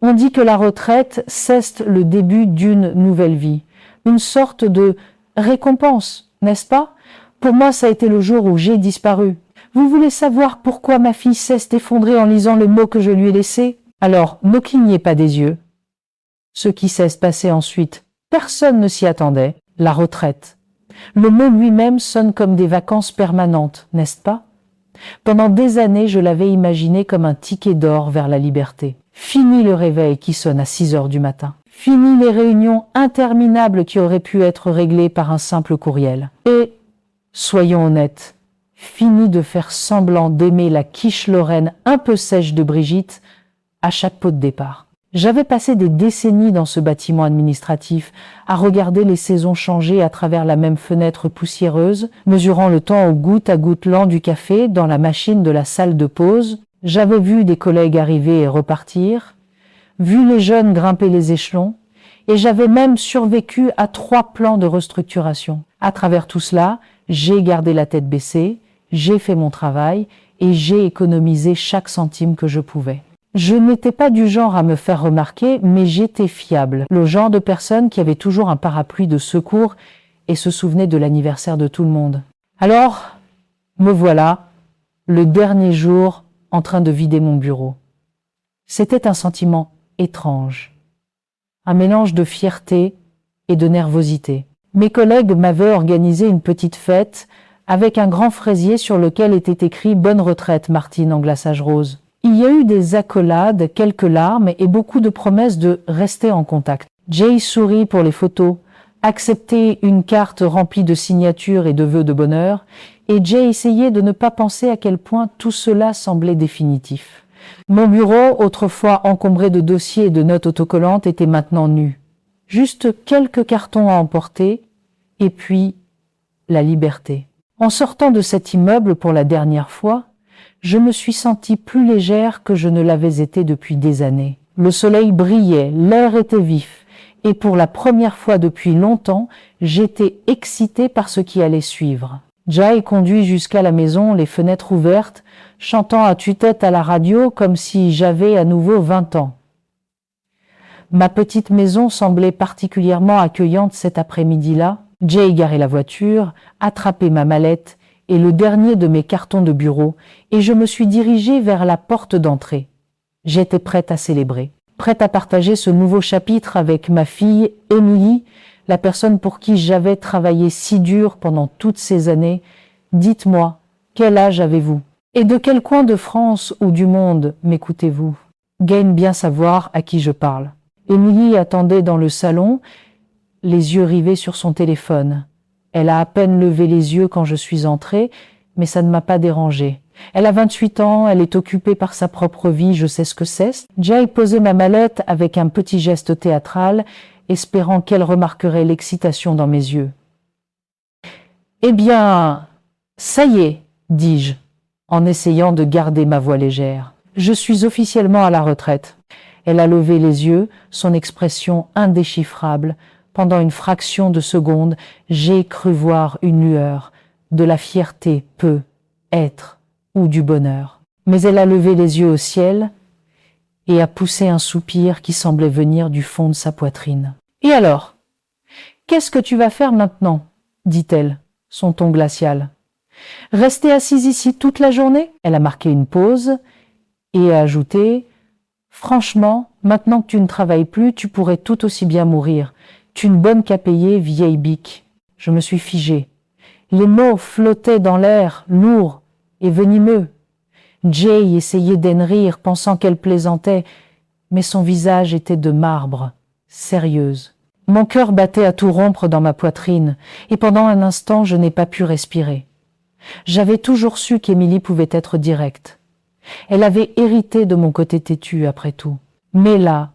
On dit que la retraite, c'est le début d'une nouvelle vie, une sorte de récompense, n'est-ce pas? Pour moi, ça a été le jour où j'ai disparu. Vous voulez savoir pourquoi ma fille s'est effondrée en lisant le mot que je lui ai laissé? Alors, ne clignez pas des yeux. Ce qui s'est passé ensuite, personne ne s'y attendait, la retraite. Le mot lui-même sonne comme des vacances permanentes, n'est-ce pas? Pendant des années, je l'avais imaginé comme un ticket d'or vers la liberté. Fini le réveil qui sonne à 6 heures du matin. Fini les réunions interminables qui auraient pu être réglées par un simple courriel. Et, soyons honnêtes, fini de faire semblant d'aimer la quiche lorraine un peu sèche de Brigitte à chaque pot de départ. J'avais passé des décennies dans ce bâtiment administratif, à regarder les saisons changer à travers la même fenêtre poussiéreuse, mesurant le temps au goutte à goutte lent du café dans la machine de la salle de pause. J'avais vu des collègues arriver et repartir, vu les jeunes grimper les échelons, et j'avais même survécu à 3 plans de restructuration. À travers tout cela, j'ai gardé la tête baissée, j'ai fait mon travail et j'ai économisé chaque centime que je pouvais. Je n'étais pas du genre à me faire remarquer, mais j'étais fiable, le genre de personne qui avait toujours un parapluie de secours et se souvenait de l'anniversaire de tout le monde. Alors, me voilà, le dernier jour, en train de vider mon bureau. C'était un sentiment étrange, un mélange de fierté et de nervosité. Mes collègues m'avaient organisé une petite fête avec un grand fraisier sur lequel était écrit « Bonne retraite, Martine » en glaçage rose. Il y a eu des accolades, quelques larmes et beaucoup de promesses de rester en contact. Jay sourit pour les photos, acceptait une carte remplie de signatures et de vœux de bonheur, et Jay essayait de ne pas penser à quel point tout cela semblait définitif. Mon bureau, autrefois encombré de dossiers et de notes autocollantes, était maintenant nu. Juste quelques cartons à emporter, et puis la liberté. En sortant de cet immeuble pour la dernière fois, je me suis sentie plus légère que je ne l'avais été depuis des années. Le soleil brillait, l'air était vif, et pour la première fois depuis longtemps, j'étais excitée par ce qui allait suivre. Jay conduit jusqu'à la maison, les fenêtres ouvertes, chantant à tue-tête à la radio comme si j'avais à nouveau 20 ans. Ma petite maison semblait particulièrement accueillante cet après-midi-là. Jay garait la voiture, attrapait ma mallette et le dernier de mes cartons de bureau, et je me suis dirigée vers la porte d'entrée. J'étais prête à célébrer, prête à partager ce nouveau chapitre avec ma fille, Émilie, la personne pour qui j'avais travaillé si dur pendant toutes ces années. Dites-moi, quel âge avez-vous? Et de quel coin de France ou du monde m'écoutez-vous? Gagne bien savoir à qui je parle. Émilie attendait dans le salon, les yeux rivés sur son téléphone. Elle a à peine levé les yeux quand je suis entrée, mais ça ne m'a pas dérangée. Elle a 28 ans, elle est occupée par sa propre vie, je sais ce que c'est. Jay posait ma mallette avec un petit geste théâtral, espérant qu'elle remarquerait l'excitation dans mes yeux. « Eh bien, ça y est, dis-je, en essayant de garder ma voix légère. Je suis officiellement à la retraite. » Elle a levé les yeux, son expression indéchiffrable. Pendant une fraction de seconde, j'ai cru voir une lueur, de la fierté peut être, ou du bonheur. Mais elle a levé les yeux au ciel et a poussé un soupir qui semblait venir du fond de sa poitrine. « Et alors? Qu'est-ce que tu vas faire maintenant ?» dit-elle, son ton glacial. « Rester assise ici toute la journée ?» Elle a marqué une pause et a ajouté « Franchement, maintenant que tu ne travailles plus, tu pourrais tout aussi bien mourir. Tu es une bonne qu'à payer, vieille bique. » Je me suis figée. Les mots flottaient dans l'air, lourds et venimeux. Jay essayait d'en rire, pensant qu'elle plaisantait, mais son visage était de marbre, sérieuse. Mon cœur battait à tout rompre dans ma poitrine, et pendant un instant, je n'ai pas pu respirer. J'avais toujours su qu'Émilie pouvait être directe. Elle avait hérité de mon côté têtu, après tout. Mais là,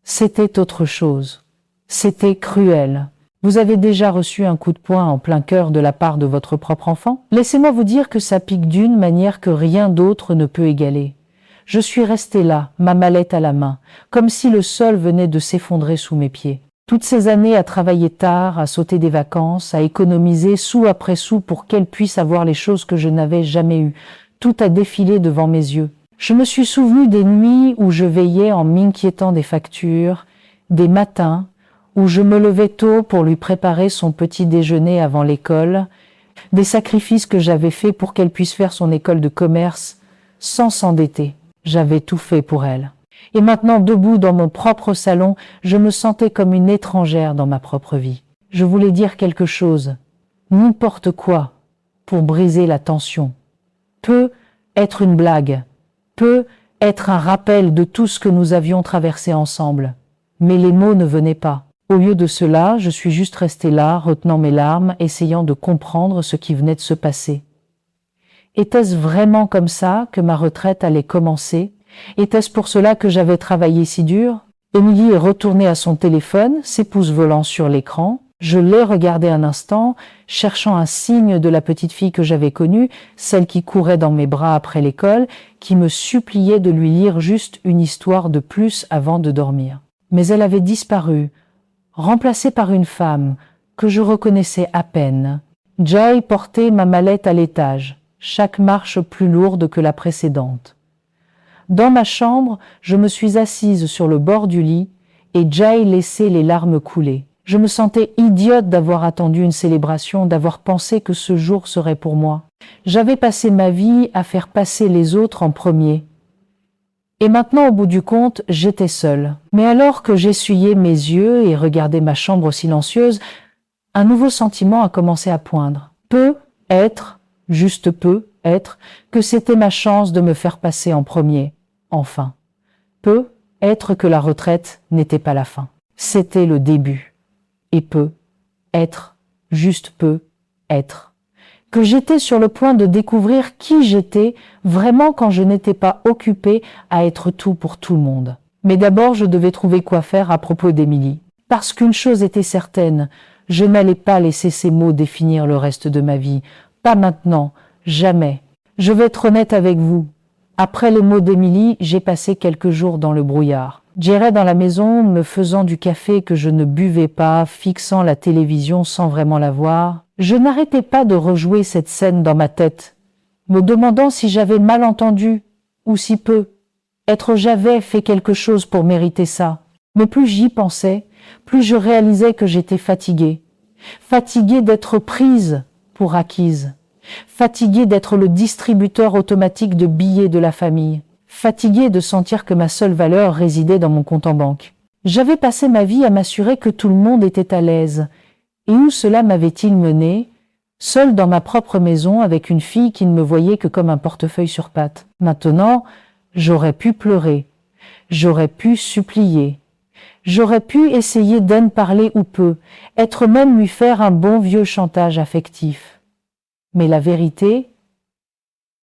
c'était autre chose. C'était cruel. Vous avez déjà reçu un coup de poing en plein cœur de la part de votre propre enfant? Laissez-moi vous dire que ça pique d'une manière que rien d'autre ne peut égaler. Je suis restée là, ma mallette à la main, comme si le sol venait de s'effondrer sous mes pieds. Toutes ces années à travailler tard, à sauter des vacances, à économiser sou après sou pour qu'elle puisse avoir les choses que je n'avais jamais eues. Tout a défilé devant mes yeux. Je me suis souvenu des nuits où je veillais en m'inquiétant des factures, des matins où je me levais tôt pour lui préparer son petit déjeuner avant l'école, des sacrifices que j'avais faits pour qu'elle puisse faire son école de commerce sans s'endetter. J'avais tout fait pour elle. Et maintenant, debout dans mon propre salon, je me sentais comme une étrangère dans ma propre vie. Je voulais dire quelque chose, n'importe quoi, pour briser la tension. Peut être une blague, peut être un rappel de tout ce que nous avions traversé ensemble. Mais les mots ne venaient pas. Au lieu de cela, je suis juste restée là, retenant mes larmes, essayant de comprendre ce qui venait de se passer. Était-ce vraiment comme ça que ma retraite allait commencer? Était-ce pour cela que j'avais travaillé si dur? Émilie est retournée à son téléphone, ses pouces volants sur l'écran. Je l'ai regardé un instant, cherchant un signe de la petite fille que j'avais connue, celle qui courait dans mes bras après l'école, qui me suppliait de lui lire juste une histoire de plus avant de dormir. Mais elle avait disparu, remplacée par une femme que je reconnaissais à peine. Jay portait ma mallette à l'étage, chaque marche plus lourde que la précédente. Dans ma chambre, je me suis assise sur le bord du lit et Jay laissait les larmes couler. Je me sentais idiote d'avoir attendu une célébration, d'avoir pensé que ce jour serait pour moi. J'avais passé ma vie à faire passer les autres en premier. Et maintenant, au bout du compte, j'étais seule. Mais alors que j'essuyais mes yeux et regardais ma chambre silencieuse, un nouveau sentiment a commencé à poindre. Peut être, juste peut être, que c'était ma chance de me faire passer en premier, enfin. Peut être que la retraite n'était pas la fin. C'était le début. Et peut être, juste peut être. Que j'étais sur le point de découvrir qui j'étais vraiment quand je n'étais pas occupée à être tout pour tout le monde. Mais d'abord, je devais trouver quoi faire à propos d'Émilie. Parce qu'une chose était certaine, je n'allais pas laisser ces mots définir le reste de ma vie. Pas maintenant, jamais. Je vais être honnête avec vous. Après les mots d'Émilie, j'ai passé quelques jours dans le brouillard. J'irais dans la maison, me faisant du café que je ne buvais pas, fixant la télévision sans vraiment la voir. Je n'arrêtais pas de rejouer cette scène dans ma tête, me demandant si j'avais mal entendu, ou si peu. Être j'avais fait quelque chose pour mériter ça. Mais plus j'y pensais, plus je réalisais que j'étais fatiguée. Fatiguée d'être prise pour acquise. Fatiguée d'être le distributeur automatique de billets de la famille. Fatiguée de sentir que ma seule valeur résidait dans mon compte en banque. J'avais passé ma vie à m'assurer que tout le monde était à l'aise. Et où cela m'avait-il mené, seule dans ma propre maison avec une fille qui ne me voyait que comme un portefeuille sur pattes. Maintenant, j'aurais pu pleurer, j'aurais pu supplier, j'aurais pu essayer d'en parler ou peu, être même lui faire un bon vieux chantage affectif. Mais la vérité,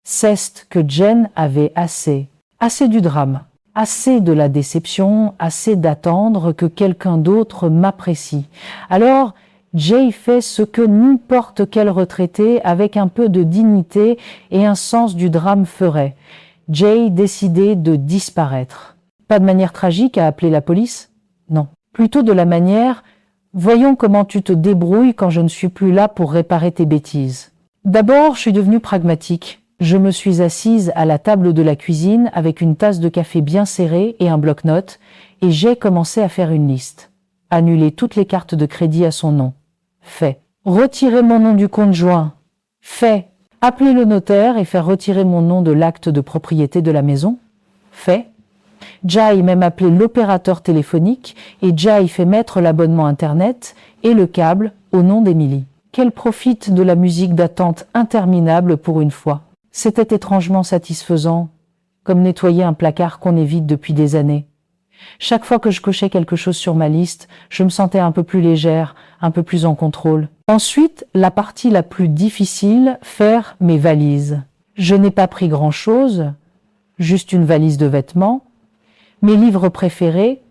c'est que Jen avait assez du drame, assez de la déception, assez d'attendre que quelqu'un d'autre m'apprécie. Alors, Jay fait ce que n'importe quel retraité avec un peu de dignité et un sens du drame ferait. Jay décidait de disparaître. Pas de manière tragique à appeler la police? Non. Plutôt de la manière « Voyons comment tu te débrouilles quand je ne suis plus là pour réparer tes bêtises ». D'abord, je suis devenue pragmatique. Je me suis assise à la table de la cuisine avec une tasse de café bien serrée et un bloc-notes et j'ai commencé à faire une liste. Annuler toutes les cartes de crédit à son nom. Fait. Retirer mon nom du compte joint. Fait. Appeler le notaire et faire retirer mon nom de l'acte de propriété de la maison. Fait. Jai même appelé l'opérateur téléphonique et Jai fait mettre l'abonnement internet et le câble au nom d'Émilie. Qu'elle profite de la musique d'attente interminable pour une fois. C'était étrangement satisfaisant, comme nettoyer un placard qu'on évite depuis des années. Chaque fois que je cochais quelque chose sur ma liste, je me sentais un peu plus légère, un peu plus en contrôle. Ensuite, la partie la plus difficile, faire mes valises. Je n'ai pas pris grand-chose, juste une valise de vêtements, mes livres préférés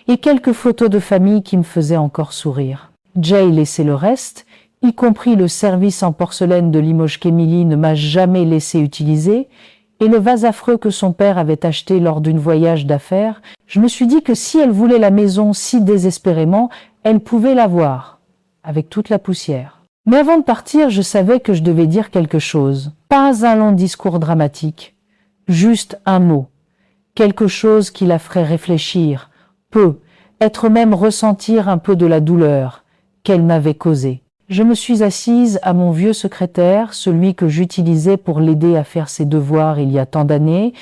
et quelques photos de famille qui me faisaient encore sourire. Jay laissait le reste, y compris le service en porcelaine de Limoges qu'Émilie ne m'a jamais laissé utiliser, et le vase affreux que son père avait acheté lors d'un voyage d'affaires. Je me suis dit que si elle voulait la maison si désespérément, elle pouvait l'avoir, avec toute la poussière. Mais avant de partir, je savais que je devais dire quelque chose. Pas un long discours dramatique. Juste un mot. Quelque chose qui la ferait réfléchir, être même ressentir un peu de la douleur qu'elle m'avait causée. Je me suis assise à mon vieux secrétaire, celui que j'utilisais pour l'aider à faire ses devoirs il y a tant d'années,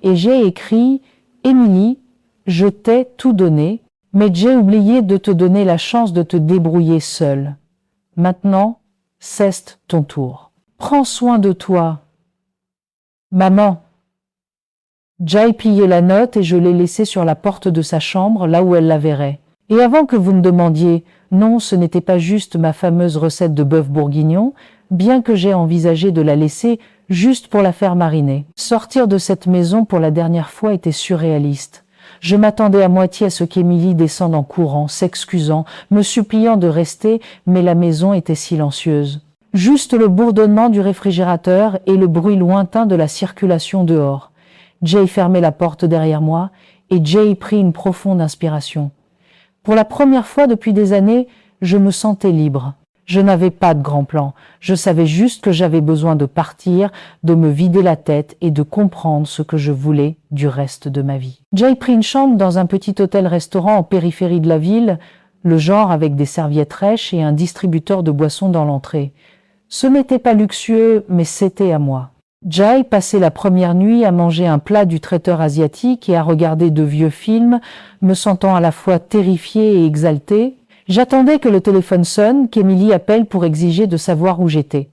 et j'ai écrit « Émilie, je t'ai tout donné, mais j'ai oublié de te donner la chance de te débrouiller seule. Maintenant, c'est ton tour. Prends soin de toi. » Maman. J'ai plié la note et je l'ai laissée sur la porte de sa chambre, là où elle la verrait. Et avant que vous me demandiez, non, ce n'était pas juste ma fameuse recette de bœuf bourguignon, bien que j'ai envisagé de la laisser juste pour la faire mariner. Sortir de cette maison pour la dernière fois était surréaliste. Je m'attendais à moitié à ce qu'Émilie descende en courant, s'excusant, me suppliant de rester, mais la maison était silencieuse. Juste le bourdonnement du réfrigérateur et le bruit lointain de la circulation dehors. Jay fermait la porte derrière moi et Jay prit une profonde inspiration. Pour la première fois depuis des années, je me sentais libre. Je n'avais pas de grand plan. Je savais juste que j'avais besoin de partir, de me vider la tête et de comprendre ce que je voulais du reste de ma vie. Jay prit une chambre dans un petit hôtel-restaurant en périphérie de la ville, le genre avec des serviettes rêches et un distributeur de boissons dans l'entrée. Ce n'était pas luxueux, mais c'était à moi. Jay passait la première nuit à manger un plat du traiteur asiatique et à regarder de vieux films, me sentant à la fois terrifiée et exaltée. J'attendais que le téléphone sonne, qu'Émilie appelle pour exiger de savoir où j'étais.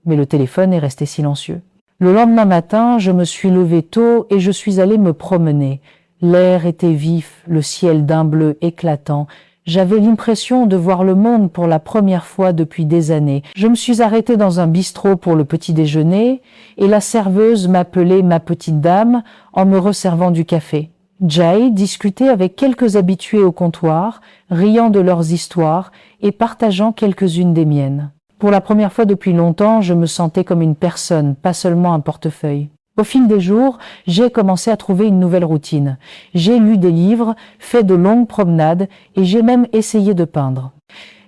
Mais le téléphone est resté silencieux. Le lendemain matin, je me suis levée tôt et je suis allée me promener. L'air était vif, le ciel d'un bleu éclatant. J'avais l'impression de voir le monde pour la première fois depuis des années. Je me suis arrêtée dans un bistrot pour le petit déjeuner et la serveuse m'appelait ma petite dame en me resservant du café. Jay discutait avec quelques habitués au comptoir, riant de leurs histoires et partageant quelques-unes des miennes. Pour la première fois depuis longtemps, je me sentais comme une personne, pas seulement un portefeuille. Au fil des jours, j'ai commencé à trouver une nouvelle routine. J'ai lu des livres, fait de longues promenades et j'ai même essayé de peindre.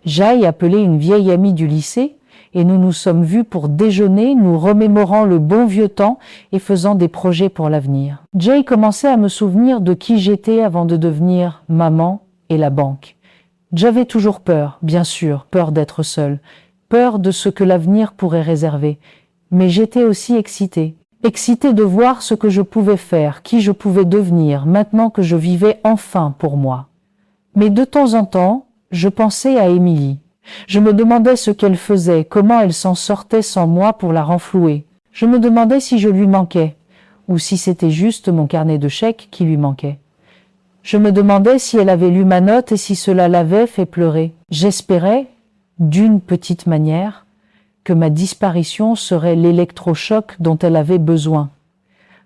J'ai appelé une vieille amie du lycée et nous nous sommes vus pour déjeuner, nous remémorant le bon vieux temps et faisant des projets pour l'avenir. Jay commençait à me souvenir de qui j'étais avant de devenir maman et la banque. J'avais toujours peur, bien sûr, peur d'être seule, peur de ce que l'avenir pourrait réserver, mais j'étais aussi excitée. Excitée de voir ce que je pouvais faire, qui je pouvais devenir, maintenant que je vivais enfin pour moi. Mais de temps en temps, je pensais à Émilie. Je me demandais ce qu'elle faisait, comment elle s'en sortait sans moi pour la renflouer. Je me demandais si je lui manquais, ou si c'était juste mon carnet de chèques qui lui manquait. Je me demandais si elle avait lu ma note et si cela l'avait fait pleurer. J'espérais, d'une petite manière, que ma disparition serait l'électrochoc dont elle avait besoin.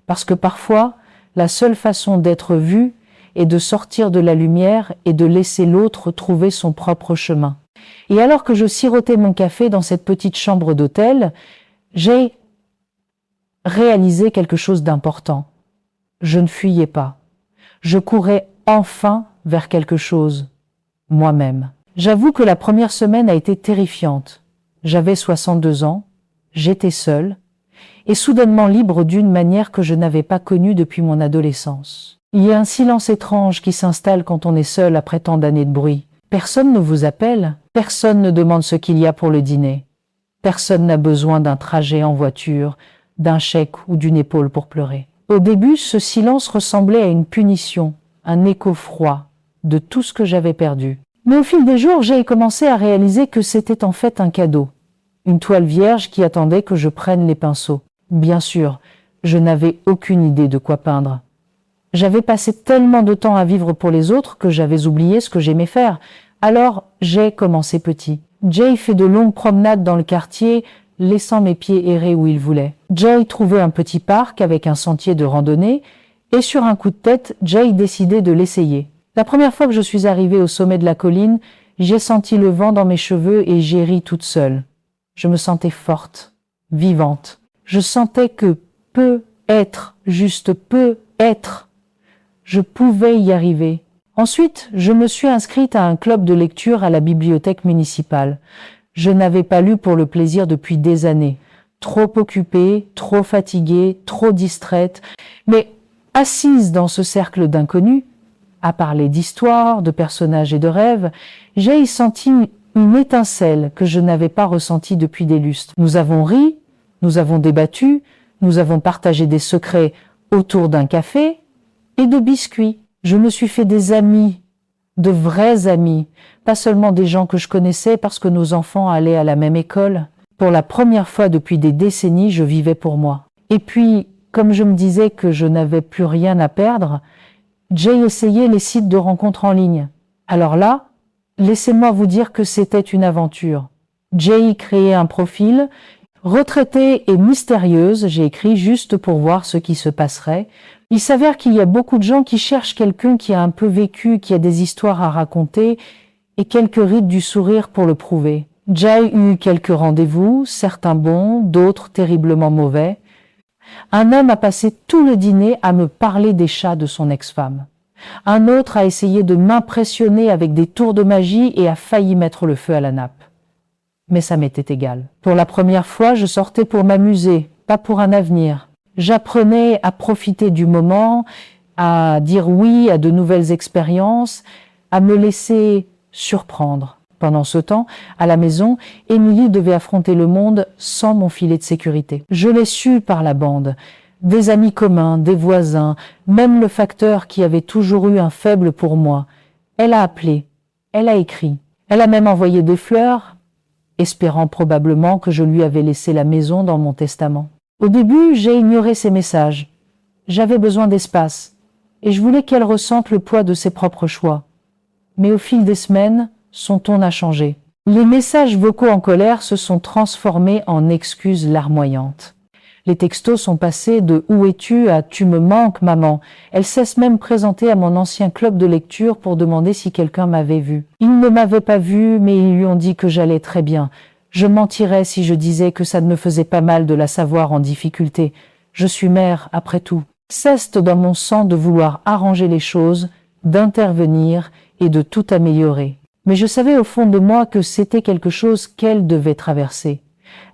Parce que parfois, la seule façon d'être vue est de sortir de la lumière et de laisser l'autre trouver son propre chemin. Et alors que je sirotais mon café dans cette petite chambre d'hôtel, j'ai réalisé quelque chose d'important. Je ne fuyais pas. Je courais enfin vers quelque chose, moi-même. J'avoue que la première semaine a été terrifiante. J'avais 62 ans, j'étais seule, et soudainement libre d'une manière que je n'avais pas connue depuis mon adolescence. Il y a un silence étrange qui s'installe quand on est seul après tant d'années de bruit. Personne ne vous appelle, personne ne demande ce qu'il y a pour le dîner. Personne n'a besoin d'un trajet en voiture, d'un chèque ou d'une épaule pour pleurer. Au début, ce silence ressemblait à une punition, un écho froid de tout ce que j'avais perdu. Mais au fil des jours, j'ai commencé à réaliser que c'était en fait un cadeau. Une toile vierge qui attendait que je prenne les pinceaux. Bien sûr, je n'avais aucune idée de quoi peindre. J'avais passé tellement de temps à vivre pour les autres que j'avais oublié ce que j'aimais faire. Alors, j'ai commencé petit. Jay fait de longues promenades dans le quartier, laissant mes pieds errer où il voulait. Jay trouvait un petit parc avec un sentier de randonnée et sur un coup de tête, Jay décidait de l'essayer. La première fois que je suis arrivée au sommet de la colline, j'ai senti le vent dans mes cheveux et j'ai ri toute seule. Je me sentais forte, vivante. Je sentais que juste peut être, je pouvais y arriver. Ensuite, je me suis inscrite à un club de lecture à la bibliothèque municipale. Je n'avais pas lu pour le plaisir depuis des années. trop occupée, trop fatiguée, trop distraite, mais assise dans ce cercle d'inconnus, à parler d'histoires, de personnages et de rêves, j'ai senti une étincelle que je n'avais pas ressentie depuis des lustres. Nous avons ri, nous avons débattu, nous avons partagé des secrets autour d'un café et de biscuits. Je me suis fait des amis, de vrais amis, pas seulement des gens que je connaissais parce que nos enfants allaient à la même école. Pour la première fois depuis des décennies, je vivais pour moi. Et puis, comme je me disais que je n'avais plus rien à perdre, j'ai essayé les sites de rencontres en ligne. Alors là, laissez-moi vous dire que c'était une aventure. J'ai créé un profil, retraitée et mystérieuse, j'ai écrit juste pour voir ce qui se passerait. Il s'avère qu'il y a beaucoup de gens qui cherchent quelqu'un qui a un peu vécu, qui a des histoires à raconter et quelques rides du sourire pour le prouver. J'ai eu quelques rendez-vous, certains bons, d'autres terriblement mauvais. Un homme a passé tout le dîner à me parler des chats de son ex-femme. Un autre a essayé de m'impressionner avec des tours de magie et a failli mettre le feu à la nappe. Mais ça m'était égal. Pour la première fois, je sortais pour m'amuser, pas pour un avenir. J'apprenais à profiter du moment, à dire oui à de nouvelles expériences, à me laisser surprendre. Pendant ce temps, à la maison, Émilie devait affronter le monde sans mon filet de sécurité. Je l'ai su par la bande. Des amis communs, des voisins, même le facteur qui avait toujours eu un faible pour moi. Elle a appelé, elle a écrit, elle a même envoyé des fleurs, espérant probablement que je lui avais laissé la maison dans mon testament. Au début, j'ai ignoré ses messages. J'avais besoin d'espace, et je voulais qu'elle ressente le poids de ses propres choix. Mais au fil des semaines, son ton a changé. Les messages vocaux en colère se sont transformés en excuses larmoyantes. Les textos sont passés de « Où es-tu » à « Tu me manques, maman ». Elle cesse même présenter à mon ancien club de lecture pour demander si quelqu'un m'avait vu. Ils ne m'avaient pas vu, mais ils lui ont dit que j'allais très bien. Je mentirais si je disais que ça ne me faisait pas mal de la savoir en difficulté. Je suis mère, après tout. Cesse dans mon sang de vouloir arranger les choses, d'intervenir et de tout améliorer. Mais je savais au fond de moi que c'était quelque chose qu'elle devait traverser.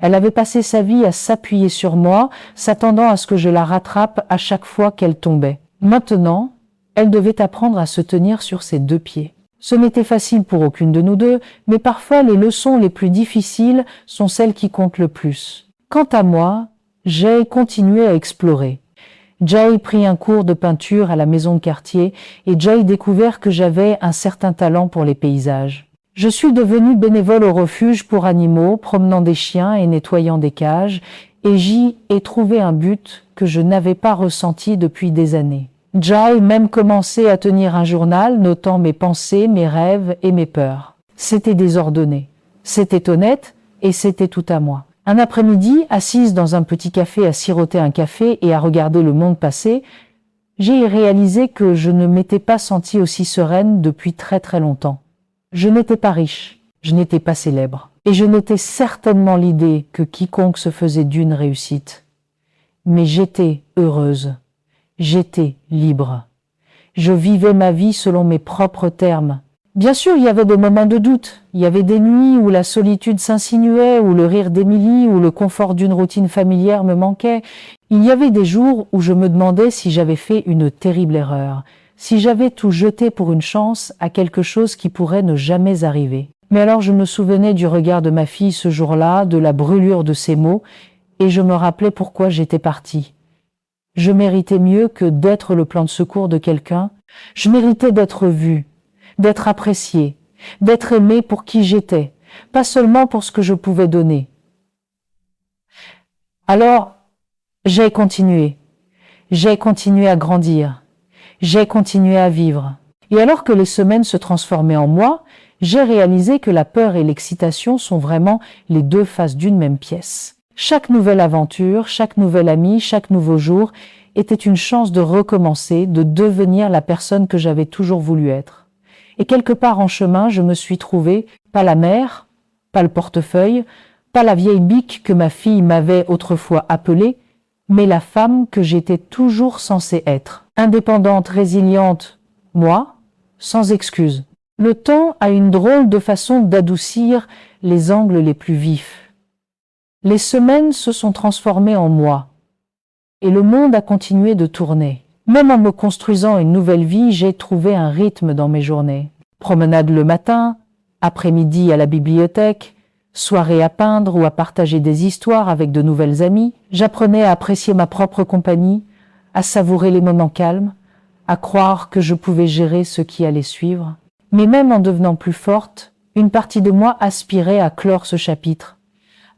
Elle avait passé sa vie à s'appuyer sur moi, s'attendant à ce que je la rattrape à chaque fois qu'elle tombait. Maintenant, elle devait apprendre à se tenir sur ses deux pieds. Ce n'était facile pour aucune de nous deux, mais parfois les leçons les plus difficiles sont celles qui comptent le plus. Quant à moi, j'ai continué à explorer. J'ai pris un cours de peinture à la maison de quartier et j'ai découvert que j'avais un certain talent pour les paysages. Je suis devenue bénévole au refuge pour animaux, promenant des chiens et nettoyant des cages, et j'y ai trouvé un but que je n'avais pas ressenti depuis des années. J'ai même commencé à tenir un journal notant mes pensées, mes rêves et mes peurs. C'était désordonné, c'était honnête et c'était tout à moi. Un après-midi, assise dans un petit café à siroter un café et à regarder le monde passer, j'ai réalisé que je ne m'étais pas sentie aussi sereine depuis très très longtemps. Je n'étais pas riche, je n'étais pas célèbre, et je n'étais certainement l'idée que quiconque se faisait d'une réussite. Mais j'étais heureuse, j'étais libre. Je vivais ma vie selon mes propres termes. Bien sûr, il y avait des moments de doute, il y avait des nuits où la solitude s'insinuait, où le rire d'Émilie, où le confort d'une routine familière me manquait. Il y avait des jours où je me demandais si j'avais fait une terrible erreur, si j'avais tout jeté pour une chance à quelque chose qui pourrait ne jamais arriver. Mais alors je me souvenais du regard de ma fille ce jour-là, de la brûlure de ses mots, et je me rappelais pourquoi j'étais partie. Je méritais mieux que d'être le plan de secours de quelqu'un, je méritais d'être vue, d'être appréciée, d'être aimée pour qui j'étais, pas seulement pour ce que je pouvais donner. Alors, j'ai continué à grandir, j'ai continué à vivre. Et alors que les semaines se transformaient en mois, j'ai réalisé que la peur et l'excitation sont vraiment les deux faces d'une même pièce. Chaque nouvelle aventure, chaque nouvel ami, chaque nouveau jour était une chance de recommencer, de devenir la personne que j'avais toujours voulu être. Et quelque part en chemin, je me suis trouvée, pas la mère, pas le portefeuille, pas la vieille bique que ma fille m'avait autrefois appelée, mais la femme que j'étais toujours censée être. Indépendante, résiliente, moi, sans excuse. Le temps a une drôle de façon d'adoucir les angles les plus vifs. Les semaines se sont transformées en mois, et le monde a continué de tourner. Même en me construisant une nouvelle vie, j'ai trouvé un rythme dans mes journées. Promenade le matin, après-midi à la bibliothèque, soirée à peindre ou à partager des histoires avec de nouvelles amies. J'apprenais à apprécier ma propre compagnie, à savourer les moments calmes, à croire que je pouvais gérer ce qui allait suivre. Mais même en devenant plus forte, une partie de moi aspirait à clore ce chapitre,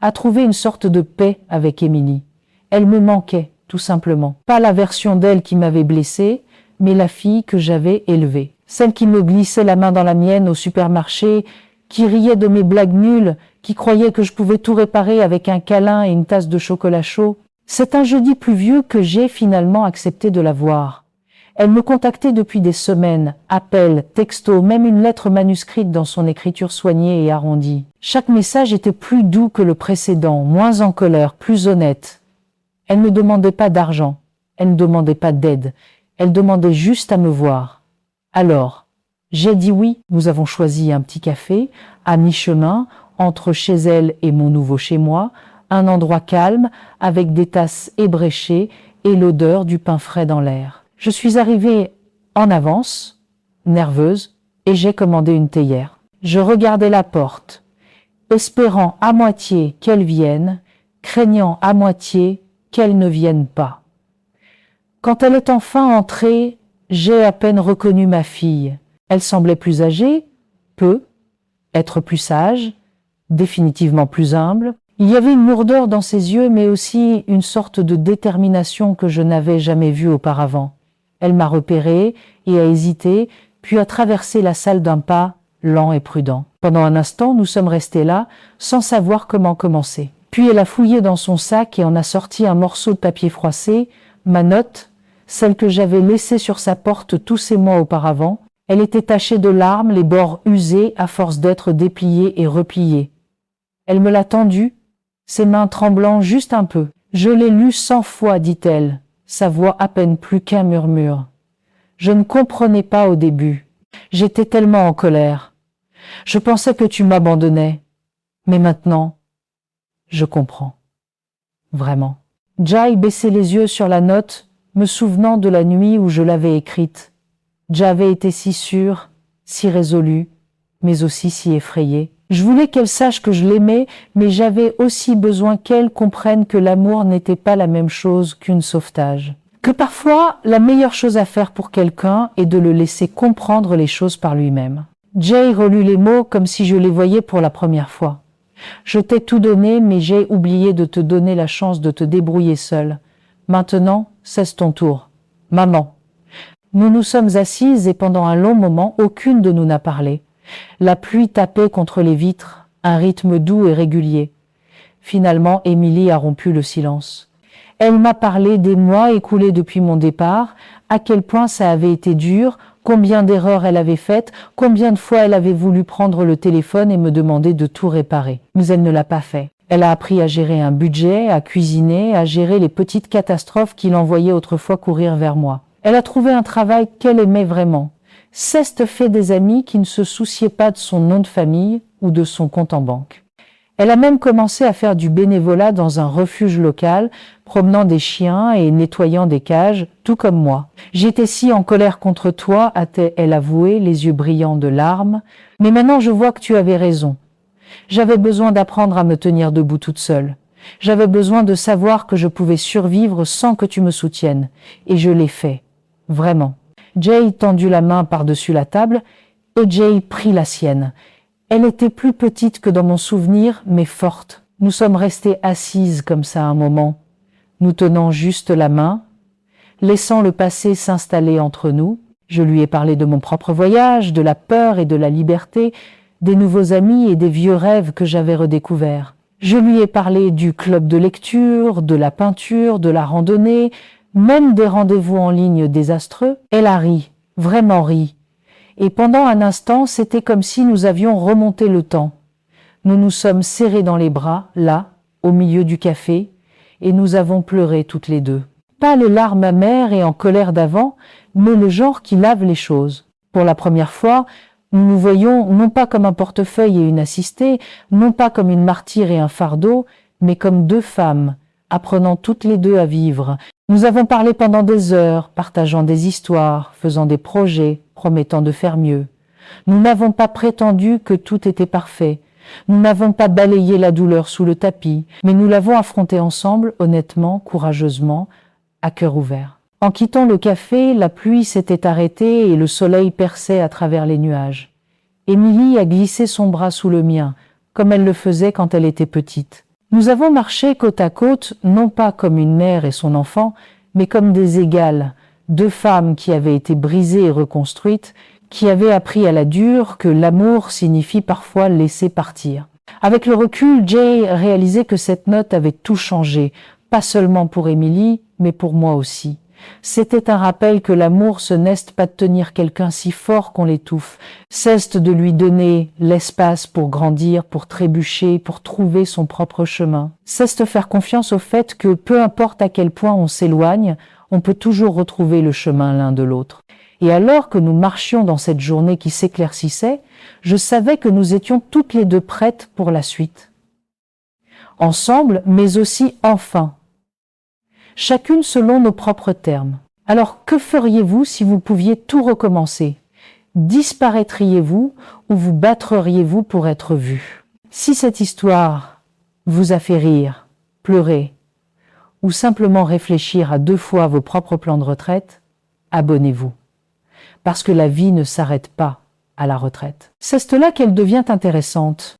à trouver une sorte de paix avec Émilie. Elle me manquait, tout simplement. Pas la version d'elle qui m'avait blessée, mais la fille que j'avais élevée. Celle qui me glissait la main dans la mienne au supermarché, qui riait de mes blagues nulles, qui croyait que je pouvais tout réparer avec un câlin et une tasse de chocolat chaud. C'est un jeudi pluvieux que j'ai finalement accepté de la voir. Elle me contactait depuis des semaines, appels, textos, même une lettre manuscrite dans son écriture soignée et arrondie. Chaque message était plus doux que le précédent, moins en colère, plus honnête. Elle ne demandait pas d'argent, elle ne demandait pas d'aide, elle demandait juste à me voir. Alors, j'ai dit oui, nous avons choisi un petit café, à mi-chemin, entre chez elle et mon nouveau chez moi, un endroit calme, avec des tasses ébréchées et l'odeur du pain frais dans l'air. Je suis arrivée en avance, nerveuse, et j'ai commandé une théière. Je regardais la porte, espérant à moitié qu'elle vienne, craignant à moitié qu'elle ne vienne pas. Quand elle est enfin entrée, j'ai à peine reconnu ma fille. Elle semblait plus âgée, peu, être plus sage, définitivement plus humble. Il y avait une lourdeur dans ses yeux, mais aussi une sorte de détermination que je n'avais jamais vue auparavant. Elle m'a repéré et a hésité, puis a traversé la salle d'un pas lent et prudent. Pendant un instant, nous sommes restés là, sans savoir comment commencer. Puis elle a fouillé dans son sac et en a sorti un morceau de papier froissé, ma note, celle que j'avais laissée sur sa porte tous ces mois auparavant. Elle était tachée de larmes, les bords usés à force d'être dépliés et repliés. Elle me l'a tendue, ses mains tremblant juste un peu. « Je l'ai lu 100 fois, dit-elle, sa voix à peine plus qu'un murmure. Je ne comprenais pas au début. J'étais tellement en colère. Je pensais que tu m'abandonnais. Mais maintenant, je comprends. Vraiment. » Jai baissait les yeux sur la note, me souvenant de la nuit où je l'avais écrite. J'avais été si sûre, si résolue, mais aussi si effrayée. Je voulais qu'elle sache que je l'aimais, mais j'avais aussi besoin qu'elle comprenne que l'amour n'était pas la même chose qu'une sauvetage. Que parfois, la meilleure chose à faire pour quelqu'un est de le laisser comprendre les choses par lui-même. Jay relut les mots comme si je les voyais pour la première fois. Je t'ai tout donné, mais j'ai oublié de te donner la chance de te débrouiller seule. Maintenant, c'est ton tour. Maman. Nous nous sommes assises et pendant un long moment, aucune de nous n'a parlé. La pluie tapait contre les vitres, un rythme doux et régulier. Finalement, Émilie a rompu le silence. Elle m'a parlé des mois écoulés depuis mon départ, à quel point ça avait été dur, combien d'erreurs elle avait faites, combien de fois elle avait voulu prendre le téléphone et me demander de tout réparer. Mais elle ne l'a pas fait. Elle a appris à gérer un budget, à cuisiner, à gérer les petites catastrophes qui l'envoyaient autrefois courir vers moi. Elle a trouvé un travail qu'elle aimait vraiment. Ceste fait des amis qui ne se souciaient pas de son nom de famille ou de son compte en banque. Elle a même commencé à faire du bénévolat dans un refuge local, promenant des chiens et nettoyant des cages, tout comme moi. « J'étais si en colère contre toi », a-t-elle avoué, les yeux brillants de larmes, « mais maintenant je vois que tu avais raison. J'avais besoin d'apprendre à me tenir debout toute seule. J'avais besoin de savoir que je pouvais survivre sans que tu me soutiennes. Et je l'ai fait. Vraiment. » Jay tendit la main par-dessus la table et Jay prit la sienne. Elle était plus petite que dans mon souvenir, mais forte. Nous sommes restées assises comme ça un moment, nous tenant juste la main, laissant le passé s'installer entre nous. Je lui ai parlé de mon propre voyage, de la peur et de la liberté, des nouveaux amis et des vieux rêves que j'avais redécouverts. Je lui ai parlé du club de lecture, de la peinture, de la randonnée, même des rendez-vous en ligne désastreux. Elle a ri, vraiment ri. Et pendant un instant, c'était comme si nous avions remonté le temps. Nous nous sommes serrés dans les bras, là, au milieu du café, et nous avons pleuré toutes les deux. Pas les larmes amères et en colère d'avant, mais le genre qui lave les choses. Pour la première fois, nous nous voyons non pas comme un portefeuille et une assistée, non pas comme une martyre et un fardeau, mais comme deux femmes, apprenant toutes les deux à vivre. Nous avons parlé pendant des heures, partageant des histoires, faisant des projets, promettant de faire mieux. Nous n'avons pas prétendu que tout était parfait. Nous n'avons pas balayé la douleur sous le tapis, mais nous l'avons affrontée ensemble, honnêtement, courageusement, à cœur ouvert. En quittant le café, la pluie s'était arrêtée et le soleil perçait à travers les nuages. Émilie a glissé son bras sous le mien, comme elle le faisait quand elle était petite. Nous avons marché côte à côte, non pas comme une mère et son enfant, mais comme des égales, deux femmes qui avaient été brisées et reconstruites, qui avaient appris à la dure que l'amour signifie parfois laisser partir. Avec le recul, Jay réalisait que cette note avait tout changé, pas seulement pour Émilie, mais pour moi aussi. C'était un rappel que l'amour ce n'est pas de tenir quelqu'un si fort qu'on l'étouffe, cesse de lui donner l'espace pour grandir, pour trébucher, pour trouver son propre chemin. Cesse de faire confiance au fait que peu importe à quel point on s'éloigne, on peut toujours retrouver le chemin l'un de l'autre. Et alors que nous marchions dans cette journée qui s'éclaircissait, je savais que nous étions toutes les deux prêtes pour la suite. Ensemble, mais aussi enfin. Chacune selon nos propres termes. Alors que feriez-vous si vous pouviez tout recommencer? Disparaîtriez-vous ou vous battriez-vous pour être vu? Si cette histoire vous a fait rire, pleurer ou simplement réfléchir à 2 fois vos propres plans de retraite, abonnez-vous. Parce que la vie ne s'arrête pas à la retraite. C'est là qu'elle devient intéressante.